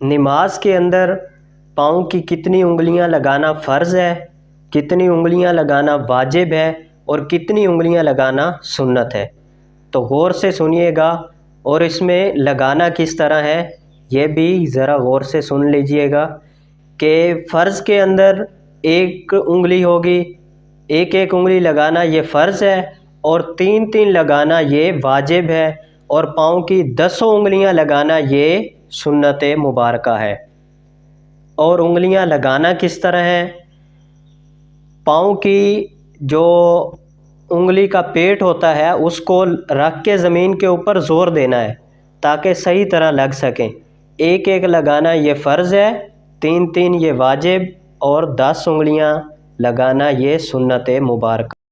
نماز کے اندر پاؤں کی کتنی انگلیاں لگانا فرض ہے، کتنی انگلیاں لگانا واجب ہے اور کتنی انگلیاں لگانا سنت ہے؟ تو غور سے سنیے گا، اور اس میں لگانا کس طرح ہے یہ بھی ذرا غور سے سن لیجئے گا کہ فرض کے اندر ایک انگلی ہوگی، ایک ایک انگلی لگانا یہ فرض ہے، اور تین تین لگانا یہ واجب ہے، اور پاؤں کی 10 انگلیاں لگانا یہ سنت مبارکہ ہے۔ اور انگلیاں لگانا کس طرح ہے؟ پاؤں کی جو انگلی کا پیٹ ہوتا ہے اس کو رکھ کے زمین کے اوپر زور دینا ہے تاکہ صحیح طرح لگ سکیں۔ ایک ایک لگانا یہ فرض ہے، تین تین یہ واجب، اور 10 انگلیاں لگانا یہ سنت مبارکہ۔